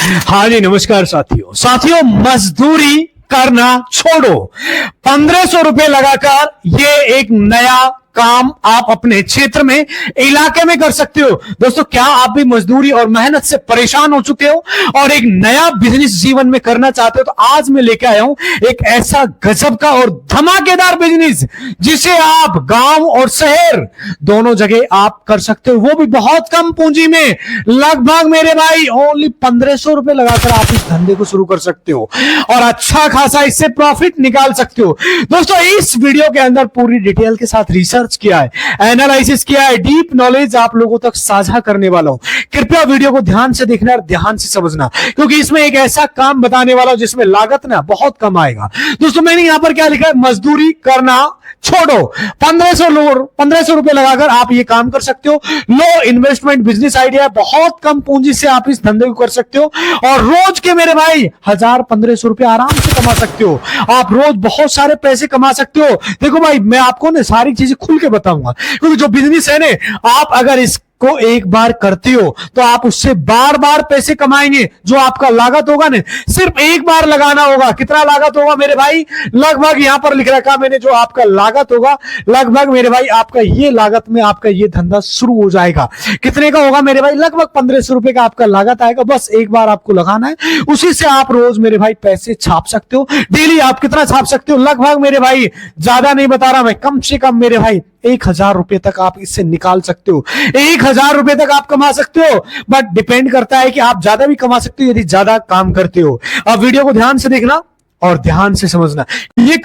हाँ जी, नमस्कार साथियों। साथियों, मजदूरी करना छोड़ो, 1500 रुपए लगाकर ये एक नया काम आप अपने क्षेत्र में, इलाके में कर सकते हो। दोस्तों, क्या आप भी मजदूरी और मेहनत से परेशान हो चुके हो और एक नया बिजनेस जीवन में करना चाहते हो? तो आज मैं लेके आया हूं एक ऐसा गजब का और धमाकेदार बिजनेस जिसे आप गांव और शहर दोनों जगह आप कर सकते हो, वो भी बहुत कम पूंजी में। लगभग मेरे भाई ओनली 1500 रुपए लगाकर आप इस धंधे को शुरू कर सकते हो और अच्छा खासा इससे प्रॉफिट निकाल सकते हो। दोस्तों, इस वीडियो के अंदर पूरी डिटेल के साथ रिसर्च किया है, एनालिसिस किया है, डीप नॉलेज आप लोगों तक साझा करने वाला हूं। कृपया वीडियो को ध्यान से देखना और ध्यान से समझना, क्योंकि इसमें एक ऐसा काम बताने वाला हूं जिसमें लागत ना बहुत कम आएगा। दोस्तों, मैंने यहां पर क्या लिखा है, मजदूरी करना छोड़ो, 1500 रुपए लगाकर आप ये काम कर सकते हो। लो इन्वेस्टमेंट बिजनेस आइडिया, बहुत कम पूंजी से आप इस धंधे को कर सकते हो और रोज के मेरे भाई 1000-1500 रुपए आराम से कमा सकते हो। आप रोज बहुत सारे पैसे कमा सकते हो। देखो भाई, मैं आपको ना सारी चीजें खुल के बताऊंगा, क्योंकि जो बिजनेस है ना, आप अगर इस को एक बार करते हो तो आप उससे बार बार पैसे कमाएंगे। जो आपका लागत होगा ना, सिर्फ एक बार लगाना होगा। कितना लागत होगा मेरे भाई? लगभग यहां पर लिख रखा मैंने, जो आपका लागत होगा लगभग मेरे भाई आपका ये लागत में आपका ये धंधा शुरू हो जाएगा। कितने का होगा मेरे भाई? लगभग 1500 रुपए का आपका लागत आएगा। बस एक बार आपको लगाना है, उसी से आप रोज मेरे भाई पैसे छाप सकते हो। डेली आप कितना छाप सकते हो? लगभग मेरे भाई, ज्यादा नहीं बता रहा मैं, कम से कम मेरे भाई 1000 रुपए तक आप इससे निकाल सकते हो। 1000 रुपए तक आप कमा सकते हो, बट डिपेंड करता है कि आप ज्यादा भी कमा सकते हो यदि ज्यादा काम करते हो। अब वीडियो को ध्यान से देखना और ध्यान से समझना। ये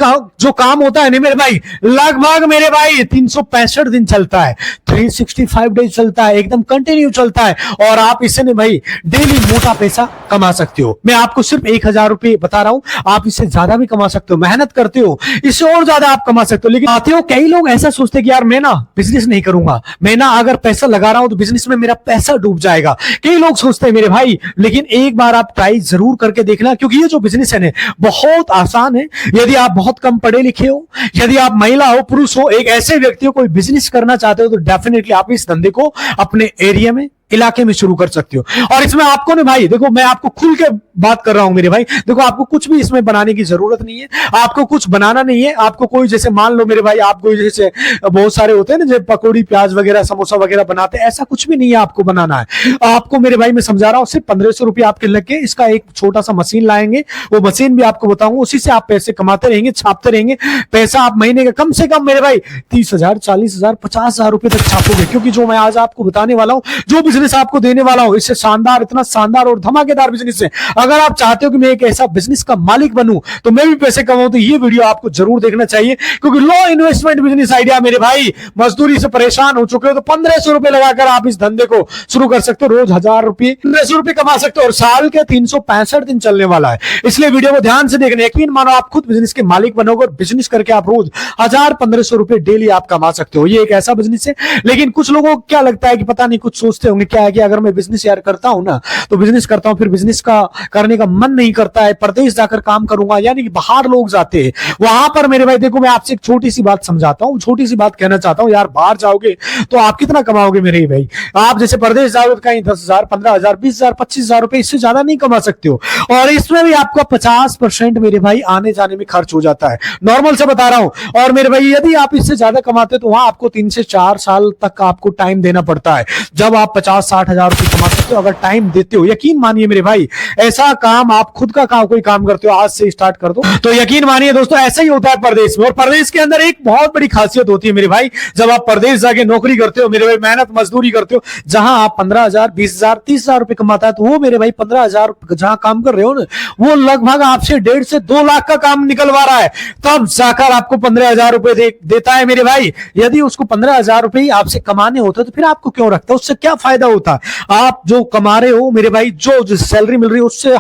जो काम होता है ना मेरे भाई, लगभग मेरे भाई 365 दिन चलता है, 365 डेज चलता है, एकदम कंटिन्यू चलता है और आप इससे ना भाई डेली मोटा पैसा कमा सकते हो। मैं आपको सिर्फ 1000 रुपए बता रहा हूं, आप इससे ज्यादा भी कमा सकते हो। मेहनत करते हो इससे और ज्यादा आप कमा सकते हो। लेकिन आते हो, कई लोग ऐसा सोचते हैं कि यार मैं ना बिजनेस नहीं करूंगा, मैं ना अगर पैसा लगा रहा हूं तो बिजनेस में मेरा पैसा डूब जाएगा। कई लोग सोचते हैं मेरे भाई, लेकिन एक बार आप ट्राई जरूर करके देखना, क्योंकि ये जो बिजनेस है ना बहुत आसान है। यदि आप बहुत कम पढ़े लिखे हो, यदि आप महिला हो, पुरुष हो, एक ऐसे व्यक्ति हो कोई बिजनेस करना चाहते हो, तो डेफिनेटली आप इस धंधे को अपने एरिया में, इलाके में शुरू कर सकते हो। और इसमें आपको ना भाई, देखो मैं आपको खुल के बात कर रहा हूं मेरे भाई, देखो आपको कुछ भी इसमें बनाने की जरूरत नहीं है, आपको कुछ बनाना नहीं है। आपको कोई, जैसे मान लो मेरे भाई, आप कोई जैसे बहुत सारे होते हैं ना, जैसे पकौड़ी, प्याज वगैरह, समोसा वगैरह बनाते हैं, ऐसा कुछ भी नहीं है आपको बनाना है। आपको मेरे भाई मैं समझा रहा हूं, सिर्फ 1500 रुपये आपके लग के इसका एक छोटा सा मशीन लाएंगे, वो मशीन भी आपको बताऊंगा, उसी से आप पैसे कमाते रहेंगे, छापते रहेंगे। पैसा आप महीने का कम से कम मेरे भाई 30,000, 40,000, 50,000 रुपए तक छापोगे, क्योंकि जो मैं आज आपको बताने वाला हूं, जो बिजनेस आपको देने वाला हूं, इससे शानदार, इतना शानदार और धमाकेदार बिजनेस है। अगर आप चाहते हो कि मैं एक ऐसा बिजनेस का मालिक बनूं, तो मैं भी पैसे कमाऊं, तो ये वीडियो आपको जरूर देखना चाहिए, क्योंकि लो इन्वेस्टमेंट बिजनेस आइडिया मेरे भाई, मजदूरी से परेशान हो चुके हो तो 1500 रुपए लगाकर आप इस धंधे को शुरू कर सकते हो। रोज 1000 रुपए, 1500 रुपए कमा सकते हो और साल के 365 दिन चलने वाला है। इसलिए वीडियो को ध्यान से देखना। यकीन मानो, आप खुद बिजनेस के मालिक बनोगे और बिजनेस करके आप रोज 1000-1500 रुपए डेली आप कमा सकते हो। ये एक ऐसा बिजनेस है। लेकिन कुछ लोगों को क्या लगता है कि पता नहीं, कुछ सोचते होंगे क्या है कि अगर मैं बिजनेस यार करता हूं ना, तो बिजनेस करता हूं, फिर बिजनेस का करने का मन नहीं करता है, प्रदेश जाकर काम करूंगा, यानी कि बाहर लोग जाते हैं वहां पर। मेरे भाई देखो, मैं आपसे एक छोटी सी बात समझाता हूं, छोटी सी बात कहना चाहता हूं। यार बाहर जाओगे तो आप कितना कमाओगे मेरे भाई? आप जैसे प्रदेश जाओगे तो कहीं 10,000, 15,000, 20,000, 25,000 रुपए, इससे ज्यादा नहीं कमा सकते हो। और इसमें भी आपका 50% मेरे भाई आने जाने में खर्च हो जाता है, नॉर्मल से बता रहा हूं। और मेरे भाई, यदि आप इससे ज्यादा कमाते हो तो वहां आपको 3 से 4 साल तक आपको टाइम देना पड़ता है, जब आप 50-60 हजार रुपए कमा सकते हो, अगर टाइम देते हो। यकीन मानिए मेरे भाई, ऐसा काम, आप खुद का काम, कोई काम करते हो, आज से स्टार्ट कर दो, तो यकीन मानिए दोस्तों, ऐसा ही होता है प्रदेश में। और प्रदेश के अंदर एक बहुत बड़ी खासियत होती है मेरे भाई, जब आप प्रदेश जाके नौकरी करते हो मेरे भाई, मेहनत मजदूरी करते हो, जहां आप 15,000, 20,000, 30,000 रुपए कमाता है, तो वो मेरे भाई 15,000 जहां काम कर रहे हो ना, वो लगभग आपसे 1.5 से 2 लाख का काम निकलवा रहा है, तब जाकर आपको 15,000 रुपए देता है मेरे भाई। यदि उसको 15,000 रुपए आपसे कमाने होते तो फिर आपको क्यों रखता? उससे क्या फायदा होता? आप जो कमा रहे हो मेरे भाई, जो सैलरी मिल रही है उससे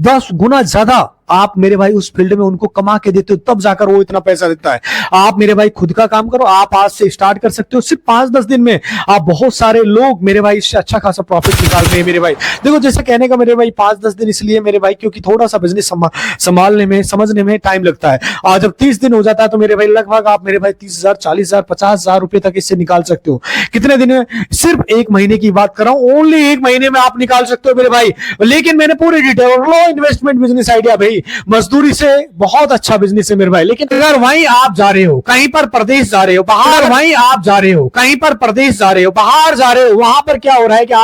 10 गुना ज्यादा आप मेरे भाई उस फील्ड में उनको कमा के देते हो, तब जाकर वो इतना पैसा देता है। आप मेरे भाई खुद का काम करो, आप आज से स्टार्ट कर सकते हो। सिर्फ 5-10 दिन में आप बहुत सारे लोग मेरे भाई इससे अच्छा खासा प्रॉफिट निकालते हैं मेरे भाई। देखो जैसे कहने का मेरे भाई 5-10 दिन इसलिए मेरे भाई क्योंकि थोड़ा सा बिजनेस संभालने में समझने में टाइम लगता है। और जब 30 दिन हो जाता है तो मेरे भाई लगभग आप मेरे भाई 30,000 40,000 50,000 रुपए तक इससे निकाल सकते हो। कितने दिन में? सिर्फ 1 महीने की बात कर रहा हूं, ओनली 1 महीने में आप निकाल सकते हो मेरे भाई। लेकिन मैंने पूरी डिटेल, लो इन्वेस्टमेंट बिजनेस आइडिया भाई, मजदूरी से बहुत अच्छा बिजनेस है मेरे भाई। लेकिन अगर वहीं आप जा रहे हो, कहीं पर प्रदेश जा रहे हो बाहर, वहीं आप जा रहे हो कहीं पर प्रदेश जा रहे हो बाहर जा रहे हो, वहां पर क्या हो रहा है कि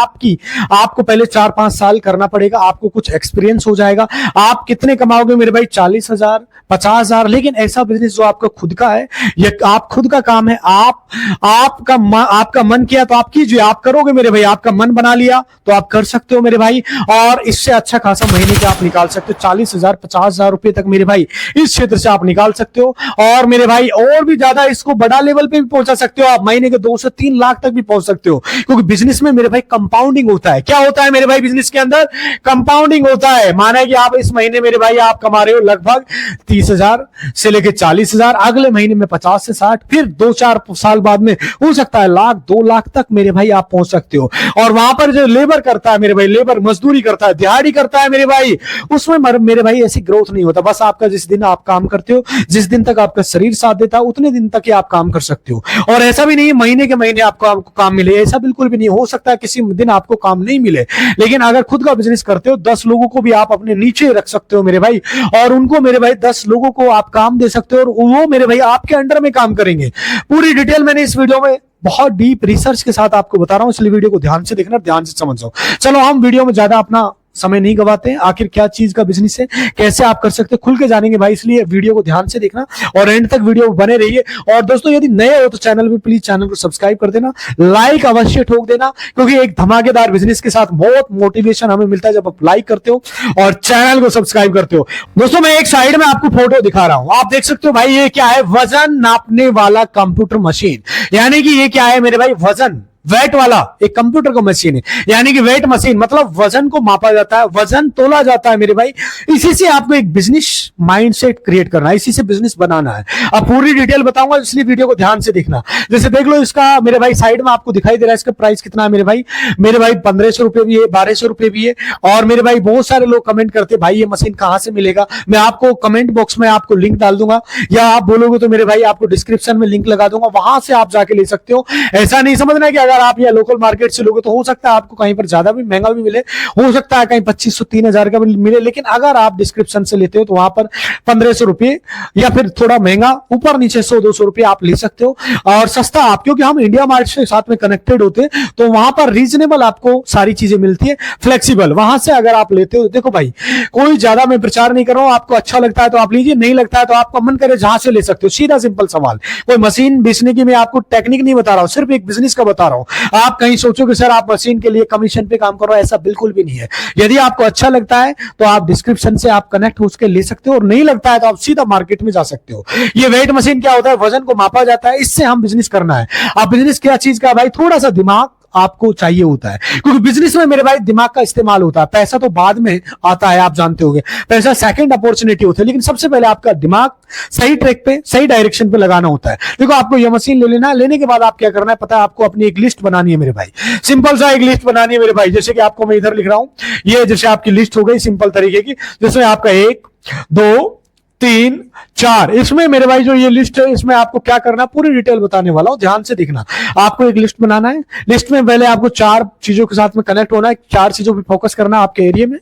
आपको पहले 4-5 साल करना पड़ेगा, आपको कुछ एक्सपीरियंस हो जाएगा। आप कितने कमाओगे मेरे भाई? 40,000 50,000। लेकिन ऐसा बिजनेस जो आपका खुद का है, ये आप खुद का काम है, आपका मन किया तो आप कीजिए, आप करोगे मेरे भाई। आपका मन बना लिया तो आप कर सकते हो मेरे भाई, और इससे अच्छा खासा महीने के आप निकाल सकते हो 40,000 50,000 रुपए तक मेरे भाई इस क्षेत्र से आप निकाल सकते हो। और मेरे भाई और भी ज्यादा इसको बड़ा लेवल पे भी पहुंचा सकते हो आप, महीने के 2 से 3 लाख तक भी पहुंच सकते हो। क्योंकि बिजनेस में मेरे भाई कंपाउंडिंग होता है। क्या होता है मेरे भाई बिजनेस के अंदर? कंपाउंडिंग होता है। माना कि आप इस महीने मेरे भाई आप कमा रहे हो लगभग 30,000 से लेकर 40,000, अगले महीने में 50 से 60, फिर 2-4 साल बाद में हो सकता है 1-2 लाख तक मेरे भाई आप पहुंच सकते हो। और वहां पर जो लेबर करता है मेरे भाई, लेबर मजदूरी करता है, दिहाड़ी करता है मेरे भाई, उसमें मेरे भाई ऐसी ग्रोथ नहीं होता। बस आपका जिस दिन आप काम करते हो, जिस दिन तक आपका शरीर साथ देता है, उतने दिन तक ही आप काम कर सकते हो। और ऐसा भी नहीं महीने के महीने आपको काम मिले, ऐसा बिल्कुल भी नहीं। हो सकता है किसी दिन आपको काम नहीं मिले, लेकिन अगर खुद का बिजनेस करते हो 10 लोगों को भी आप अपने नीचे रख सकते हो मेरे भाई, और उनको मेरे भाई 10 लोगों को आप काम दे सकते हो, और वो मेरे भाई आपके अंडर में काम करेंगे। पूरी डिटेल मैंने इस वीडियो में बहुत डीप रिसर्च के साथ आपको बता रहा हूं, इसलिए वीडियो को ध्यान से देखना, ध्यान से समझो। चलो हम वीडियो में ज्यादा अपना समय नहीं गवाते हैं। आखिर क्या चीज का बिजनेस है, कैसे आप कर सकते हो, खुल के जानेंगे भाई, इसलिए वीडियो को ध्यान से देखना और एंड तक वीडियो बने रहिए। और दोस्तों यदि नए हो तो चैनल पे प्लीज चैनल को सब्सक्राइब कर देना, लाइक अवश्य ठोक देना, क्योंकि एक धमाकेदार बिजनेस के साथ बहुत मोटिवेशन हमें मिलता है जब आप लाइक करते हो और चैनल को सब्सक्राइब करते हो। दोस्तों मैं एक साइड में आपको फोटो दिखा रहा हूं, आप देख सकते हो भाई, ये क्या है? वजन नापने वाला कंप्यूटर मशीन। यानी कि ये क्या है मेरे भाई? वजन वेट वाला एक कंप्यूटर का मशीन है। यानी कि वेट मशीन मतलब वजन को मापा जाता है, वजन तोला जाता है मेरे भाई। इसी से आपको एक बिजनेस माइंडसेट क्रिएट करना है, इसी से बिजनेस बनाना है। अब पूरी डिटेल बताऊंगा, इसलिए वीडियो को ध्यान से देखना। जैसे देख लो इसका मेरे भाई साइड में आपको दिखाई दे रहा है, इसका प्राइस कितना है मेरे भाई? मेरे भाई 1500 रुपए भी है, 1200 रुपए भी है। और मेरे भाई बहुत सारे लोग कमेंट करते हैं भाई ये मशीन कहां से मिलेगा। मैं आपको कमेंट बॉक्स में आपको लिंक डाल दूंगा, या आप बोलोगे तो मेरे भाई आपको डिस्क्रिप्शन में लिंक लगा दूंगा, वहां से आप जाके ले सकते हो। ऐसा नहीं समझना कि अगर आप या लोकल मार्केट से लोगे तो हो सकता है आपको कहीं पर ज्यादा भी महंगा भी मिले, हो सकता है कहीं 2500-3000 का भी मिले, लेकिन अगर आप डिस्क्रिप्शन से लेते हो तो वहां पर 1500 रुपए या फिर थोड़ा महंगा ऊपर नीचे 100-200 रुपए आप ले सकते हो। और सस्ता आप, क्योंकि हम इंडिया मार्ट से साथ में कनेक्टेड होते हैं तो वहां पर रीजनेबल आपको सारी चीजें मिलती है, फ्लेक्सिबल। वहां से अगर आप लेते हो, देखो भाई कोई ज्यादा मैं प्रचार नहीं कर रहा हूं, आपको अच्छा लगता है तो आप लीजिए, नहीं लगता है तो आपका मन करे जहां से ले सकते हो। सीधा सिंपल सवाल। कोई मशीन बेचने की मैं आपको टेक्निक नहीं बता रहा हूं, सिर्फ एक बिजनेस का बता रहा हूं। आप कहीं सोचो कि सर आप मशीन के लिए कमीशन पे काम करो, ऐसा बिल्कुल भी नहीं है। यदि आपको अच्छा लगता है तो आप डिस्क्रिप्शन से आप कनेक्ट होकर ले सकते हो, और नहीं लगता है तो आप सीधा मार्केट में जा सकते हो। ये वेट मशीन क्या होता है? वजन को मापा जाता है, इससे हम बिजनेस करना है। अब बिजनेस क्या चीज का भाई? थोड़ा सा दिमाग आपको चाहिए होता है, क्योंकि बिजनेस में मेरे भाई दिमाग का इस्तेमाल होता है। पैसा तो बाद में आता है, आप जानते होंगे, पैसा सेकंड अपॉर्चुनिटी होती है, लेकिन सबसे पहले आपका दिमाग सही ट्रैक पे, सही डायरेक्शन पे लगाना होता है। देखो आपको यह मशीन ले लेना है, लेने के बाद आप क्या करना है पता है? आपको अपनी एक लिस्ट बनानी है मेरे भाई, सिंपल सा एक लिस्ट बनानी है मेरे भाई। जैसे कि आपको मैं इधर लिख रहा हूं, ये जैसे आपकी लिस्ट हो गई सिंपल तरीके की, जिसमें आपका 1 2 3 4, इसमें मेरे भाई जो ये लिस्ट है, इसमें आपको क्या करना है पूरी डिटेल बताने वाला हूं, ध्यान से देखना। आपको एक लिस्ट बनाना है, लिस्ट में पहले आपको 4 चीजों के साथ में कनेक्ट होना है, 4 चीजों पे फोकस करना है। आपके एरिया में,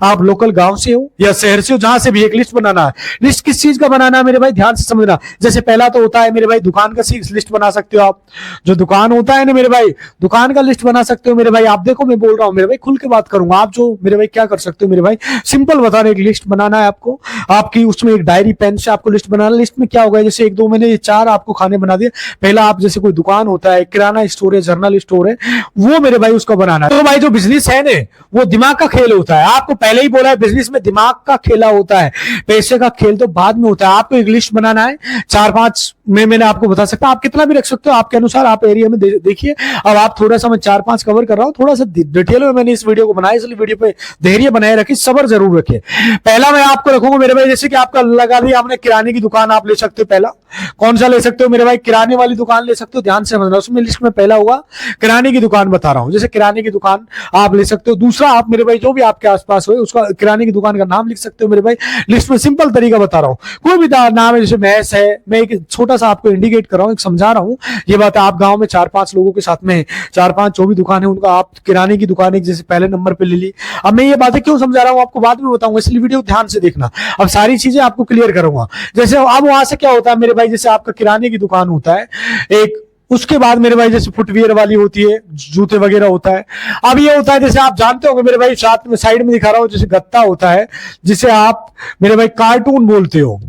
आप लोकल गांव से हो या शहर से हो, जहां से भी एक लिस्ट बनाना है। लिस्ट किस चीज का बनाना है मेरे भाई? ध्यान से समझना। जैसे पहला तो होता है मेरे भाई दुकान का लिस्ट बना सकते हो आप, जो दुकान होता है ना मेरे भाई, दुकान का लिस्ट बना सकते हो मेरे भाई। आप देखो मैं बोल रहा हूं मेरे भाई, खुल के बात करूंगा। आप जो मेरे भाई क्या कर सकते हो मेरे भाई, सिंपल बता रहे, एक लिस्ट बनाना है आपको, आपकी उसमें एक डायरी पेन से आपको लिस्ट बनाना। लिस्ट में क्या होगा? जैसे 1 2 मैंने ये 4 आपको खाने बना दिए। पहला आप जैसे कोई दुकान होता है, किराना स्टोर है, जर्नल स्टोर है, वो मेरे भाई उसका बनाना है। तो भाई जो बिजनेस है ना, वो दिमाग का खेल होता है। आपको पहले ही बोला है बिजनेस में दिमाग का खेला होता है, पैसे का खेल तो बाद में होता है। आपको एक लिस्ट बनाना है, 4-5 मैंने आपको बता सकता, आप कितना भी रख सकते हो, आपके अनुसार आप एरिया में देखिए। अब आप थोड़ा सा, मैं 4-5 कवर कर रहा हूँ, थोड़ा सा डिटेल में मैंने इस वीडियो को बनाया, इसलिए वीडियो पे धैर्य बनाए रखिए, सब्र जरूर रखिए। पहला मैं आपको रखूंगा मेरे भाई, जैसे कि आपका लगा दिया आपने किराने की दुकान, आप ले सकते हो। पहला कौन सा ले सकते हो मेरे भाई? किराने वाली दुकान ले सकते हो, ध्यान से समझना। उसमें लिस्ट में पहला होगा किराने की दुकान बता रहा हूं, जैसे किराने की दुकान आप ले सकते हो। दूसरा, आप मेरे भाई जो भी आपके आसपास हो उसका किराने की दुकान का नाम लिख सकते हो मेरे भाई। लिस्ट में सिंपल तरीका बता रहा हूं, कोई भी नाम है, जैसे मैस है, मैं एक छोटा सा आपको इंडिकेट कर रहा हूं, एक समझा रहा हूं। ये बात है, आप गांव में 4-5 लोगों के साथ में 4-5 जो भी दुकान है उनका आप किराने की दुकान एक जैसे पहले नंबर पे ले ली। अब मैं ये बातें क्यों समझा रहा हूं आपको बाद में बताऊंगा, इसलिए वीडियो ध्यान से देखना। अब सारी चीजें आपको क्लियर करूंगा। जैसे अब वहां से क्या होता है मेरे भाई, जैसे आपका किराने की दुकान होता है एक, उसके बाद मेरे भाई जैसे फुटवियर वाली होती है, जूते वगैरह होता है। अब ये होता है, जैसे आप जानते होंगे मेरे भाई, साथ में साइड में दिखा रहा हूं, जैसे गत्ता होता है, जिसे आप मेरे भाई कार्टून बोलते हो।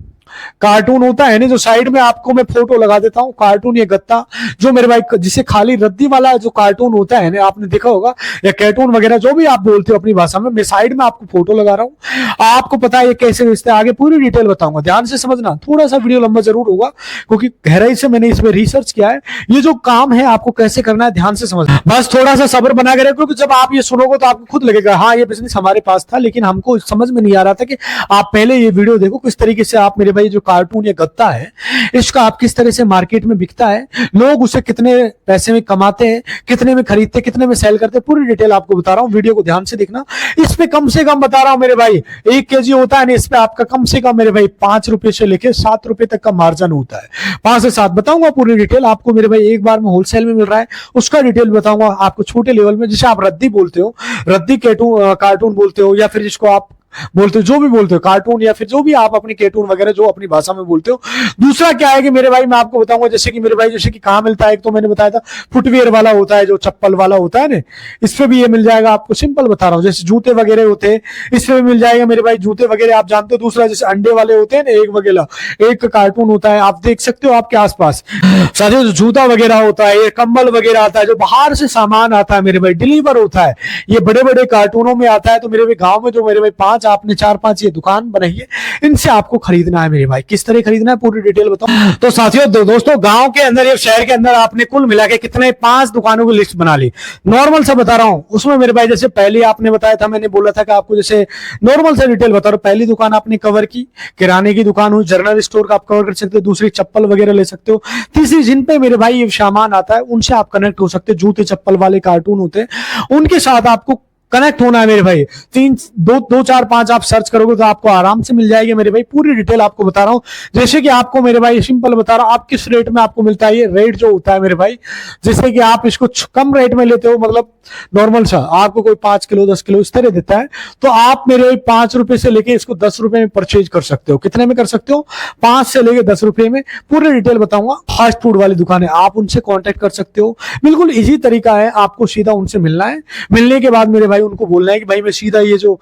कार्टून होता है ना, जो साइड में आपको मैं फोटो लगा देता हूं, कार्टून या गत्ता, जो मेरे भाई जिसे खाली रद्दी वाला जो कार्टून होता है ना, आपने देखा होगा, या कार्टून वगैरह जो भी आप बोलते हो अपनी भाषा में, मैं साइड में आपको फोटो लगा रहा हूं। आपको पता है ये कैसे बेचते हैं, आगे पूरी डिटेल बताऊंगा, ध्यान से समझना। थोड़ा सा वीडियो लंबा जरूर होगा क्योंकि गहराई से मैंने इसमें रिसर्च किया है। ये जो काम है आपको कैसे करना है, ध्यान से समझना, बस थोड़ा सा सब्र बना कर, क्योंकि जब आप ये सुनोगे तो आपको खुद लगेगा हाँ ये बिजनेस हमारे पास था, लेकिन हमको समझ में नहीं आ रहा था कि आप पहले ये वीडियो देखो किस तरीके से आप मेरे भाई जो कार्टून या गत्ता है इसका आप किस तरह से मार्केट में बिकता है, लोग उसे कितने पैसे में कमाते हैं, कितने में खरीदते, कितने में सेल करते हैं, पूरी डिटेल आपको बता रहा हूं। वीडियो को ध्यान से देखना। इस पे कम से कम बता रहा हूं मेरे भाई, 1 केजी होता है ना, इस पे आपका कम से कम मेरे भाई 5 रुपए से लेकर 7 रुपए तक का मार्जिन होता है। 5 से 7 बताऊंगा पूरी डिटेल आपको मेरे भाई। एक बार में होलसेल में मिल रहा है उसका डिटेल बताऊंगा आपको, छोटे लेवल में, जिसे आप रद्दी बोलते हो, रद्दी कार्टून बोलते हो, या फिर जिसको आप बोलते हो, जो भी बोलते हो कार्टून, या फिर जो भी आप अपनी कार्टून वगैरह जो अपनी भाषा में बोलते हो। दूसरा क्या है कि मेरे भाई मैं आपको बताऊंगा, जैसे कि मेरे भाई जैसे कि कहां मिलता है, एक तो मैंने बताया था फुटवियर वाला होता है, जो चप्पल वाला होता है ना, इस पे भी ये मिल जाएगा आपको। सिंपल बता रहा हूँ, जैसे जूते वगैरह होते हैं इस पे भी मिल जाएगा मेरे भाई, जूते वगैरह आप जानते हो। दूसरा जैसे अंडे वाले होते हैं ना, एक वगैरह एक कार्टून होता है, आप देख सकते हो आपके आसपास। साथियों, जो जूता वगैरह होता है, ये कंबल वगैरह आता है, जो बाहर से सामान आता है मेरे भाई, डिलीवर होता है, ये बड़े बड़े कार्टूनों में आता है। तो मेरे भाई गांव में जो मेरे भाई 5 आपने 4-5 ये दुकान बनाई है, इनसे आपको खरीदना है मेरे भाई। किस तरह खरीदना है पूरी डिटेल बताओ। तो साथियों दोस्तों, गांव के अंदर या शहर के अंदर आपने कुल मिला के कितने 5 दुकानों की लिस्ट बना ली। नॉर्मल से बता रहा हूं, उसमें मेरे भाई जैसे पहले आपने बताया था, मैंने बोला था कि आपको जैसे नॉर्मल से डिटेल बता रहा हूं। पहली दुकान आपने कवर की, किराने की दुकान हो, जनरल स्टोर का आप कवर कर सकते हो। दूसरी चप्पल वगैरह ले सकते हो। तीसरी जिन पे मेरे भाई ये सामान आता है उनसे आप कनेक्ट हो सकते हो, जूते चप्पल वाले कार्टून होते हैं उनके साथ आपको कनेक्ट होना है मेरे भाई। 2, 4, 5 आप सर्च करोगे तो आपको आराम से मिल जाएगी मेरे भाई। पूरी डिटेल आपको बता रहा हूं, जैसे कि आपको मेरे भाई सिंपल बता रहा हूं, आप किस रेट में आपको मिलता है। ये रेट जो होता है मेरे भाई, जैसे कि आप इसको कम रेट में लेते हो, मतलब नॉर्मल सा आपको कोई 5 किलो 10 किलो इस तरह देता है, तो आप मेरे 5 रुपए से लेके इसको 10 रुपए में परचेज कर सकते हो। कितने में कर सकते हो? 5 से लेके 10 रुपए में। पूरी डिटेल बताऊंगा। फास्ट फूड वाली दुकान है, आप उनसे कॉन्टेक्ट कर सकते हो। बिल्कुल इजी तरीका है, आपको सीधा उनसे मिलना है। मिलने के बाद मेरे भाई उनको बोलना है कि भाई मैं सीधा ये जो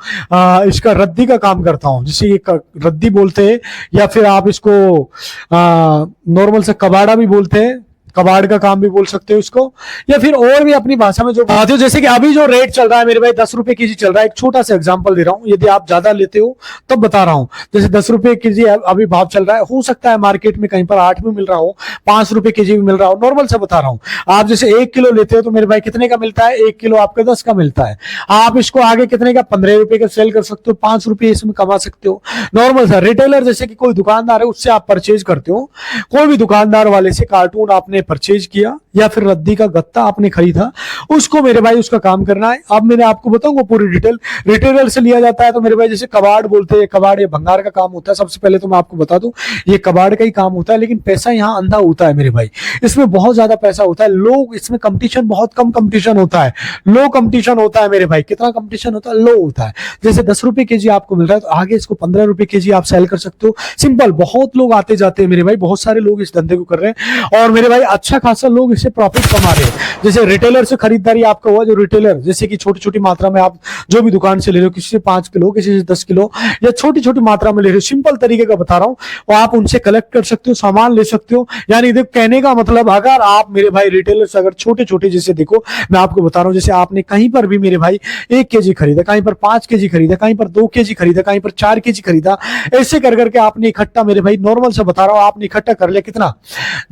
इसका रद्दी का काम करता हूं, जिसे ये रद्दी बोलते हैं, या फिर आप इसको नॉर्मल से कबाड़ा भी बोलते हैं, कबाड़ का काम भी बोल सकते हो इसको, या फिर और भी अपनी भाषा में जो बात हो। जैसे कि अभी जो रेट चल रहा है मेरे भाई 10 रुपए केजी चल रहा है। एक छोटा सा एग्जांपल दे रहा हूं, यदि आप ज्यादा लेते हो तब बता रहा हूं। जैसे 10 रुपए केजी अभी भाव चल रहा है, हो सकता है मार्केट में कहीं पर 8 में मिल रहा हो, 5 रुपए केजी भी मिल रहा हो। नॉर्मल से बता रहा हूं, आप जैसे 1 किलो लेते हो तो मेरे भाई कितने का मिलता है? 1 किलो आपका 10 का मिलता है। आप इसको आगे कितने का? 15 रुपए का सेल कर सकते हो, 5 रुपए इसमें कमा सकते हो। नॉर्मल सा रिटेलर, जैसे कि कोई दुकानदार है उससे आप परचेज करते हो। कोई भी दुकानदार वाले से कार्टून आपने परचेज किया या फिर रद्दी का गत्ता आपने खरीदा, उसको मेरे भाई उसका काम करना है। अब मैंने आपको बताऊंगा पूरी डिटेल। रिटेलर से लिया जाता है तो मेरे भाई जैसे कबाड़ बोलते हैं, कबाड़ ये भंगार का काम होता है। सबसे पहले तो मैं आपको बता दूं, ये कबाड़ का ही काम होता है, लेकिन पैसा यहाँ अंधा होता है मेरे भाई। इसमें बहुत ज्यादा पैसा होता है। लोग इसमें कंपटीशन, बहुत कम कंपटीशन होता है, लो कंपटीशन होता है मेरे भाई। कितना कंपटीशन होता है? लो होता है। जैसे 10 रुपए केजी आपको मिल रहा है तो आगे इसको 15 रुपए केजी आप सेल कर सकते हो। सिंपल, बहुत लोग आते जाते हैं मेरे भाई, बहुत सारे लोग इस धंधे को कर रहे हैं। और मेरे भाई अच्छा खासा लोग इससे प्रॉफिट कमा रहे हैं। जैसे रिटेलर से खरीदारी आपका हुआ, जो रिटेलर जैसे कि छोटी छोटी मात्रा में आप जो भी दुकान से ले रहे हो, किसी से 5 किलो, किसी से 10 किलो या छोटी छोटी मात्रा में ले रहे हो, सिंपल तरीके का बता रहा हूँ, और आप उनसे कलेक्ट कर सकते हो, सामान ले सकते हो। यानी देखो कहने का मतलब, अगर आप मेरे भाई रिटेलर से अगर छोटे छोटे, जैसे देखो मैं आपको बता रहा हूँ, जैसे आपने कहीं पर भी मेरे भाई 1 केजी खरीदा, कहीं पर 5 केजी खरीदा, कहीं पर 2 केजी खरीदा, कहीं पर 4 केजी खरीदा, ऐसे कर करके आपने इकट्ठा, मेरे भाई नॉर्मल से बता रहा हूँ, आपने इकट्ठा कर लिया, कितना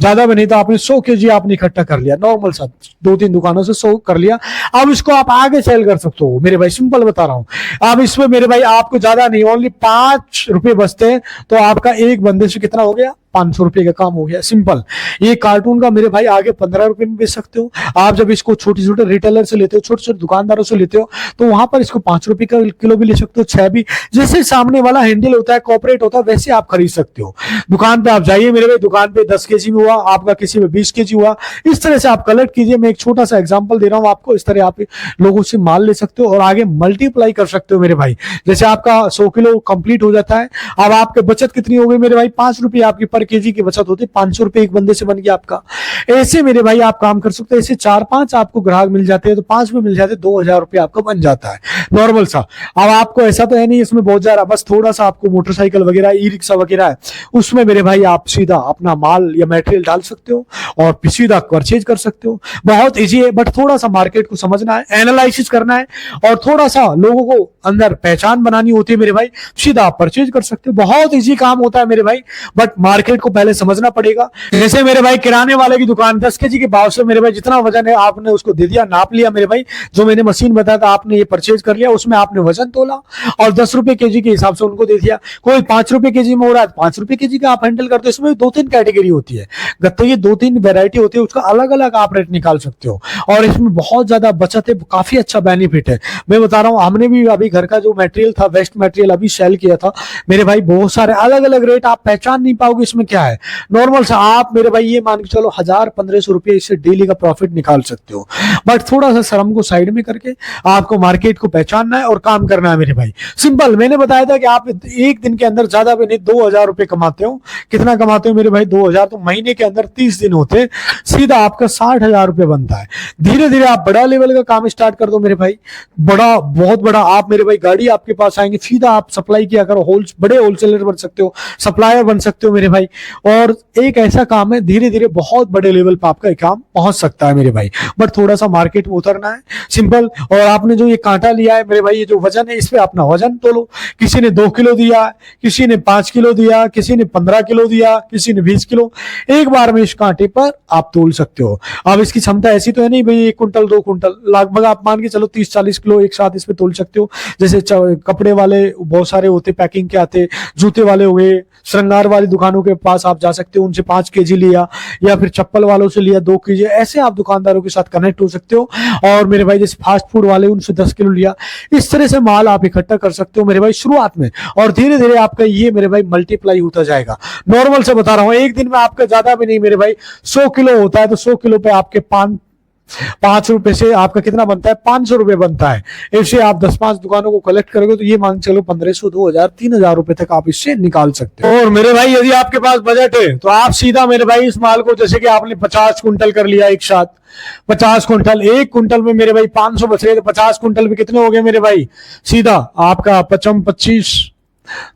ज्यादा भी नहीं तो आपने 100 केजी आपने इकट्ठा कर लिया, नॉर्मल सा 2-3 दुकानों से 100 कर लिया। अब इसको आप आगे सेल कर सकते हो मेरे भाई, सिंपल बता रहा हूं। अब इसमें मेरे भाई आपको ज्यादा नहीं, ओनली 5 रुपए बचते हैं, तो आपका एक बंदे से कितना हो गया, 500 रुपए का काम हो गया, सिंपल। ये कार्टून का मेरे भाई आगे 15 रुपए में बेच सकते हो। आप जब इसको छोटे छोटे रिटेलर से लेते हो, छोटे छोटे दुकानदारों से लेते हो, तो वहां पर इसको 5 रुपए का किलो भी ले सकते हो, 6 भी, जैसे सामने वाला हैंडल होता है, कॉपरेट होता है, वैसे आप खरीद सकते हो। दुकान पे आप जाइए मेरे भाई, दुकान पे 10 केजी में हुआ आपका, किसी में 20 केजी हुआ, इस तरह से आप कलेक्ट कीजिए। मैं एक छोटा सा एग्जाम्पल दे रहा हूँ आपको, इस तरह आप लोगों से माल ले सकते हो और आगे मल्टीप्लाई कर सकते हो मेरे भाई। जैसे आपका 100 किलो कंप्लीट हो जाता है, अब आपके बचत कितनी हो गई मेरे भाई, 5 रुपए आपकी पर केजी की बचत होती, 500 रुपए एक बंदे से बन गया आपका। ऐसे मेरे भाई आप काम कर सकते हैं, ऐसे 4-5 आपको ग्राहक मिल जाते हैं, तो 5 में मिल जाते हैं, 2000 रुपए आपका बन जाता है, नॉर्मल सा। अब आपको ऐसा तो है नहीं इसमें बहुत ज्यादा, बस थोड़ा सा आपको मोटरसाइकिल वगैरह, ई रिक्शा वगैरह है, उसमें मेरे भाई आप सीधा अपना माल या मटेरियल डाल सकते हो और सीधा परचेज कर सकते हो। बहुत इजी है, बट थोड़ा सा मार्केट को समझना है, एनालिसिस करना है और थोड़ा सा लोगों को अंदर पहचान बनानी होती है मेरे भाई, सीधा आप परचेज कर सकते हो। बहुत इजी काम होता है मेरे भाई, बट मार्केट को पहले समझना पड़ेगा। जैसे मेरे भाई किराने वाले की दुकान, 10 केजी के भाव से मेरे भाई जितना वजन है आपने उसको दे दिया, नाप लिया मेरे भाई, जो मैंने मशीन बताया था आपने ये परचेज कर लिया, उसमें आपने वजन तोला और 10 रुपए केजी के हिसाब से उनको दे दिया। कोई 5 रुपए केजी में हो रहा है, 5 रुपए केजी का आप हैंडल करते हो। इसमें 2-3 कैटेगरी होती है गत्ते की, 2-3 वेरायटी होती है, उसका अलग अलग आप रेट निकाल सकते हो और इसमें बहुत ज्यादा बचत है, काफी अच्छा बेनिफिट है। मैं बता रहा हूँ, हमने भी अभी घर का जो मटेरियल था, वेस्ट मटेरियल अभी सेल किया था मेरे भाई, बहुत सारे अलग अलग रेट, आप पहचान नहीं पाओगे इसमें क्या है। नॉर्मल सा आप मेरे भाई ये मान के चलो 1000-1500 रुपए इससे डेली का प्रॉफिट निकाल सकते हो, बट थोड़ा सा शर्म को साइड में करके आपको मार्केट को पहचानना है और काम करना है मेरे भाई, सिंपल। मैंने बताया था कि आप एक दिन के अंदर ज्यादा भी नहीं 2000 रुपए कमाते हो। कितना कमाते हो मेरे भाई, 2000, तो महीने के अंदर 30 दिन होते, सीधा आपका 60,000 रुपए बनता है। धीरे धीरे आप बड़ा लेवल का काम स्टार्ट कर दो मेरे भाई, बड़ा, बहुत बड़ा। आप मेरे भाई गाड़ी आपके पास आएंगे, सीधा आप सप्लाई किया करो, बड़े होलसेलर बन सकते हो, सप्लायर बन सकते हो मेरे भाई। और एक ऐसा काम है, धीरे धीरे बहुत बड़े लेवल पर आपका काम पहुंच सकता है मेरे भाई, बट थोड़ा सा मार्केट में उतरना है, सिंपल। और आपने जो ये कांटा लिया है मेरे भाई, ये जो वजन है, इस पे अपना वजन तोलो। किसी ने 2 किलो दिया, किसी ने 5 किलो दिया, किसी ने 15 किलो दिया, किसी ने 20 किलो, एक बार में इस कांटे पर आप तोल सकते हो। अब इसकी क्षमता ऐसी तो है नहीं भाई 1 कुंटल 2 कुंटल, लगभग आप मान के चलो 30-40 किलो एक साथ इस पे तोल सकते हो। जैसे कपड़े वाले बहुत सारे होते, पैकिंग के आते, जूते वाले हो गए, श्रृंगार वाली दुकानों के पास आप जा सकते हो, उनसे 5 केजी लिया, या फिर चप्पल वालों से लिया 2 केजी, ऐसे आप दुकानदारों के साथ कनेक्ट हो सकते हो। और मेरे भाई जैसे फास्ट फूड वाले, उनसे 10 किलो लिया, इस तरह से माल आप इकट्ठा कर सकते हो मेरे भाई शुरुआत में, और धीरे धीरे आपका ये मेरे भाई मल्टीप्लाई होता जाएगा। नॉर्मल से बता रहा हूं, एक दिन में आपका ज्यादा भी नहीं मेरे भाई, 100 किलो होता है तो 100 किलो पे आपके 5 रुपए से आपका कितना बनता है, 500 रुपए बनता है। ऐसे आप 10-5 दुकानों को कलेक्ट करोगे तो ये मान चलो 1500, 2000, 3000 रुपए तक आप इससे निकाल सकते हो। और मेरे भाई यदि आपके पास बजट है तो आप सीधा मेरे भाई इस माल को, जैसे कि आपने 50 कुंटल कर लिया एक साथ, 50 कुंटल, 1 कुंटल में मेरे भाई 500 बच रहे, तो 50 कुंटल में कितने हो गए मेरे भाई, सीधा आपका 25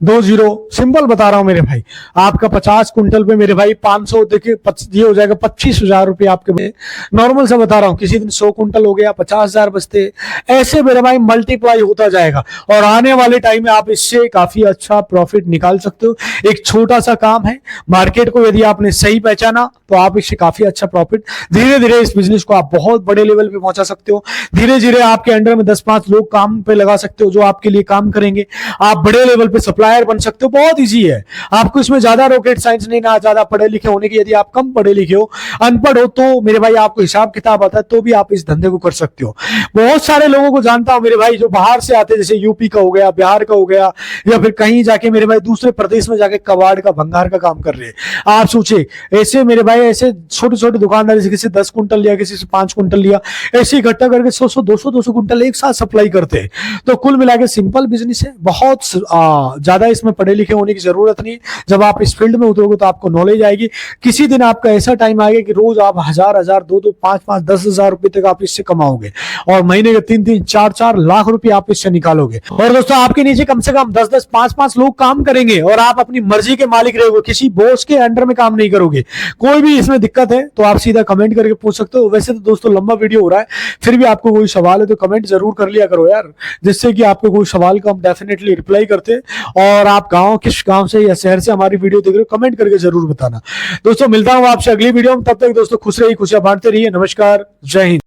20, सिंपल बता रहा हूं मेरे भाई, आपका 50 कुंटल पे मेरे भाई 500, देखिए ये हो जाएगा 25,000 रुपए आपके। नॉर्मल से बता रहा हूं, किसी दिन 100 कुंटल हो गया, 50,000 बचते, ऐसे मेरे भाई मल्टीप्लाई होता जाएगा और आने वाले टाइम में आप इससे काफी अच्छा प्रॉफिट निकाल सकते हो। एक छोटा सा काम है, मार्केट को यदि आपने सही पहचाना तो आप इससे काफी अच्छा प्रॉफिट, धीरे धीरे इस बिजनेस को आप बहुत बड़े लेवल पे पहुंचा सकते हो। धीरे धीरे आपके अंडर में 10-5 लोग काम पे लगा सकते हो जो आपके लिए काम करेंगे, आप बड़े लेवल पे सप्लायर बन सकते हो। बहुत इजी है, आपको इसमें ज्यादा रॉकेट साइंस नहीं, ना ज्यादा पढ़े लिखे होने की, यदि आप कम पढ़े लिखे हो, अनपढ़ हो, तो मेरे भाई आपको हिसाब किताब आता है तो भी आप इस धंधे को कर सकते हो। बहुत सारे लोगों को जानता हूं मेरे भाई जो बाहर से आते, जैसे यूपी का हो गया, बिहार का हो गया, या फिर कहीं जाके मेरे भाई दूसरे प्रदेश में जाके कबाड़ का, भंगार का काम कर रहे हैं। आप सोचे ऐसे मेरे भाई, ऐसे छोटे छोटे दुकानदार, किसी से 10 कुंटल लिया, किसी से 5 कुंटल लिया, ऐसे इकट्ठा करके 100-200 कुंटल एक साथ सप्लाई करते हैं। तो कुल मिला के सिंपल बिजनेस है, बहुत ज्यादा इसमें पढ़े लिखे होने की जरूरत नहीं। जब आप इस फील्ड में उतरोगे तो आपको नॉलेज आएगी। किसी दिन आपका ऐसा टाइम आएगा कि रोज आप 1000 2 5 10,000 रुपए तक आप इससे कमाओगे और महीने के 3 4 लाख रुपए आप इससे निकालोगे। और दोस्तों आपके नीचे कम से कम 10 5 लोग काम करेंगे और आप अपनी मर्जी के मालिक रहोगे, किसी बॉस के अंडर में काम नहीं करोगे। कोई भी इसमें दिक्कत है तो आप सीधा कमेंट करके पूछ सकते हो। वैसे तो दोस्तों लंबा वीडियो हो रहा है, फिर भी आपको कोई सवाल है तो कमेंट जरूर कर लिया करो यार, जिससे कि आपको कोई सवाल का हम डेफिनेटली रिप्लाई करते। और आप किस गांव से या शहर से हमारी वीडियो देख रहे हो कमेंट करके जरूर बताना। दोस्तों मिलता हूं आपसे अगली वीडियो में, तब तक दोस्तों खुश रहिए, खुशियां बांटते रहिए। नमस्कार, जय हिंद।